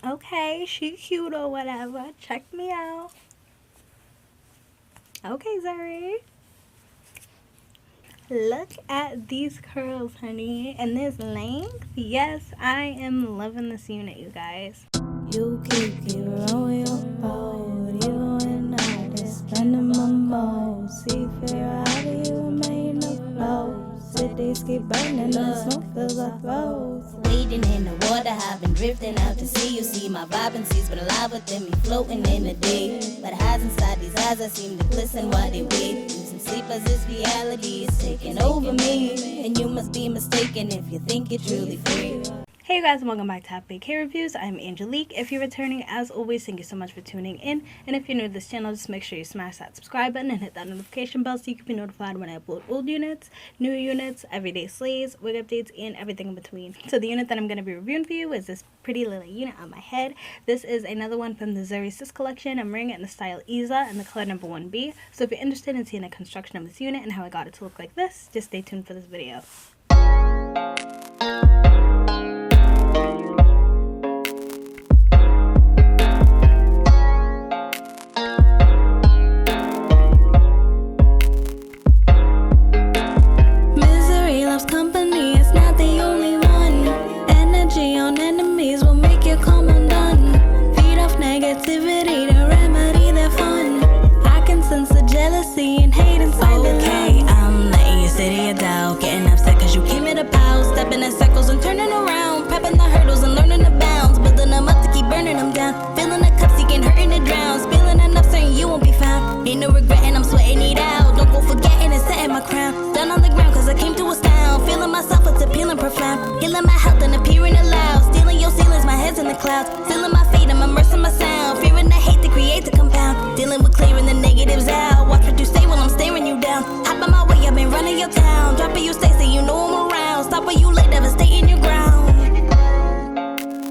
Okay, she cute or whatever. Check me out. Okay, Zury. Look at these curls, honey. And this length. Yes, I am loving this unit, you guys. You keep on your boat. You and I just spending my mode. See fear, how do you remain afloat? Cities keep burning, the smoke fills our throats. Wading in the water, I've been drifting out to sea. You see my vibrancy's been alive within me, floating in the day. But highs inside these eyes, I seem to glisten while they wait. Losing sleep as this reality is taking over me. And you must be mistaken if you think you're truly free. Hey you guys, and welcome back to Happy K Reviews. I'm Angelique. If you're returning, as always, thank you so much for tuning in. And if you're new to this channel, just make sure you smash that subscribe button and hit that notification bell so you can be notified when I upload old units, new units, everyday slays, wig updates, and everything in between. So the unit that I'm going to be reviewing for you is this pretty little unit on my head. This is another one from the Zury Sis collection. I'm wearing it in the style ISSA and the color number 1B. So if you're interested in seeing the construction of this unit and how I got it to look like this, just stay tuned for this video. Stepping in circles and turning around, prepping the hurdles and learning the bounds, building them up to keep burning them down, filling the cup, seeking, hurting to drown, spilling enough saying you won't be found. Ain't no regretting, I'm sweating it out. Don't go forgetting and setting my crown down on the ground, cause I came to astound. Feeling myself, it's appealing profound, healing my health and appearing aloud, stealing your ceilings, my head's in the clouds, feeling my fate, I'm immersing my sound, fearing the hate to create the compound, dealing with clearing the negatives out. Watch what you say while I'm staring you down. Hop on my way, I've been running your town, dropping you stay, say you know I'm around. Stop where you lay, devastating your ground.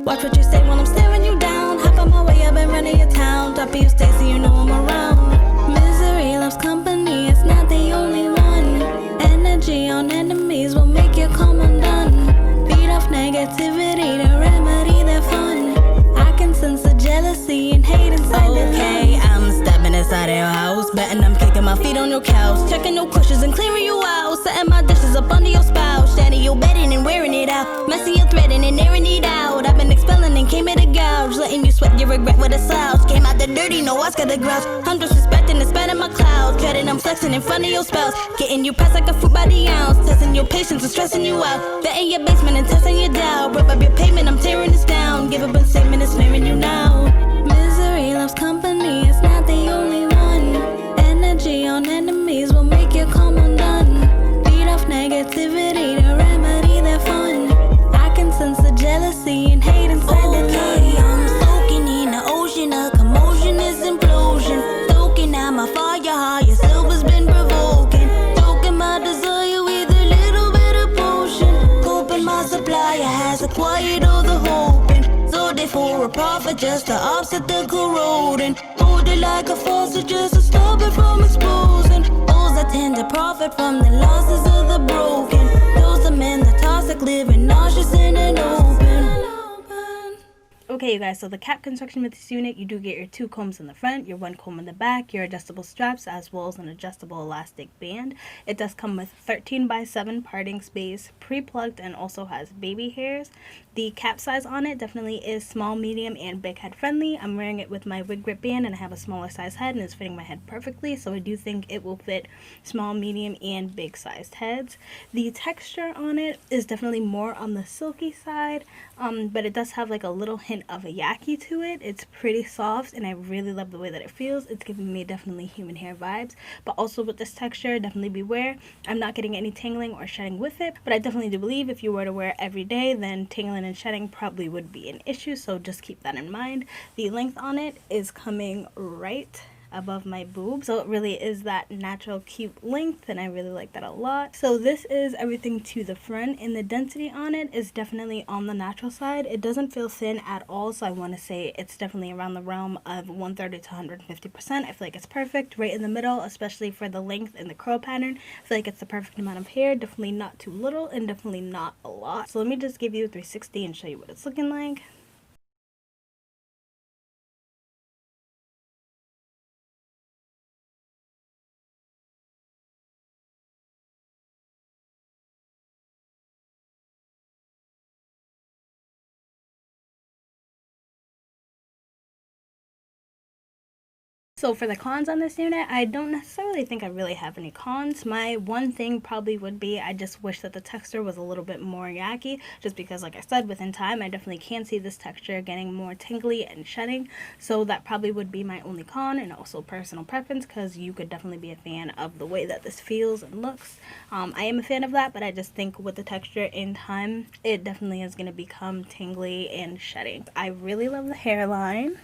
Watch what you say while I'm staring you down. Hop on my way, I've been running your town. Drop you stay so you know I'm around. Misery loves company, it's not the only one. Energy on enemies will make you come undone. Beat off negativity to remedy their fun. I can sense the jealousy and hate inside the Okay, I'm stepping inside your house, betting I'm kicking my feet on your couch, checking your cushions and clearing you out, setting my dishes up under your spout, shedding your bedding and wearing it out, messing your threading and airing it out. I've been expelling and came here to gouge, letting you sweat your regret with a slouch. Came out the dirty, no Oscar the grouch. I'm disrespecting and spreading my clouds, dreading I'm flexing in front of your spouse, getting you pressed like a fruit by the ounce, testing your patience and stressing you out, betting your basement and testing your doubt. Rip up your pavement, I'm tearing this down, give up a statement and snaring you now. Misery loves company, it's not the only one. Energy on enemies will make you come undone. Beat off negativity to remedy their fun. I can sense the jealousy and hate inside the Okay, I'm soaking in the ocean, a commotion is implosion. Stoking out my fire, higher silver's been provoking. Choking my desire with a little bit of potion. Hoping my supplier has acquired all the hoping. So they for a profit just to offset the corroding. Hold it like a faucet just to stop it from exposing. Those that tend to profit from the losses of the broken. Those the men that toxic living nauseous in an open. Okay, you guys, so the cap construction with this unit, you do get your 2 combs in the front, your 1 comb in the back, your adjustable straps, as well as an adjustable elastic band. It does come with 13x7 parting space, pre-plucked, and also has baby hairs. The cap size on it definitely is small, medium, and big head friendly. I'm wearing it with my wig grip band, and I have a smaller size head, and it's fitting my head perfectly, so I do think it will fit small, medium, and big sized heads. The texture on it is definitely more on the silky side, but it does have like a little hint of a Yaki to it. It's pretty soft and I really love the way that it feels. It's giving me definitely human hair vibes, but also with this texture, definitely beware. I'm not getting any tangling or shedding with it, but I definitely do believe if you were to wear it every day, then tangling and shedding probably would be an issue, so just keep that in mind. The length on it is coming right above my boob, so it really is that natural cute length, and I really like that a lot. So this is everything to the front, and the density on it is definitely on the natural side. It doesn't feel thin at all, so I want to say it's definitely around the realm of 130 to 150%. I feel like it's perfect right in the middle, especially for the length and the curl pattern. I feel like it's the perfect amount of hair, definitely not too little and definitely not a lot. So let me just give you a 360 and show you what it's looking like. So for the cons on this unit, I don't necessarily think I really have any cons. My one thing probably would be I just wish that the texture was a little bit more yaki, just because like I said, within time I definitely can see this texture getting more tingly and shedding. So that probably would be my only con, and also personal preference, because you could definitely be a fan of the way that this feels and looks. I am a fan of that, but I just think with the texture in time, it definitely is going to become tingly and shedding. I really love the hairline.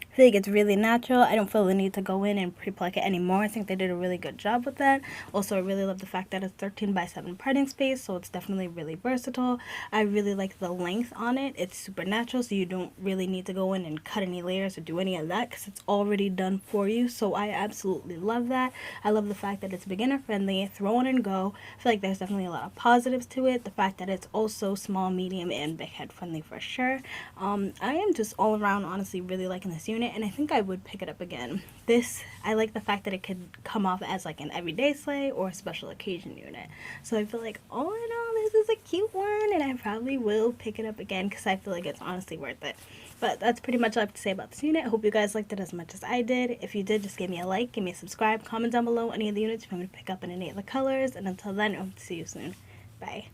I feel like it's really natural. I don't feel the need to go in and pre-pluck it anymore. I think they did a really good job with that. Also, I really love the fact that it's 13x7 parting space, so it's definitely really versatile. I really like the length on it. It's super natural, so you don't really need to go in and cut any layers or do any of that, because it's already done for you. So I absolutely love that. I love the fact that it's beginner friendly, throw in and go. I feel like there's definitely a lot of positives to it. The fact that it's also small, medium, and big head friendly for sure. I am just all around honestly really liking this unit, and I think I would pick it up again. This, I like the fact that it could come off as like an everyday sleigh or a special occasion unit. So I feel like all in all, this is a cute one, and I probably will pick it up again because I feel like it's honestly worth it. But that's pretty much all I have to say about this unit. I hope you guys liked it as much as I did. If you did, just give me a like, give me a subscribe, comment down below any of the units if you want me to pick up in any of the colors, and until then, I hope to see you soon. Bye.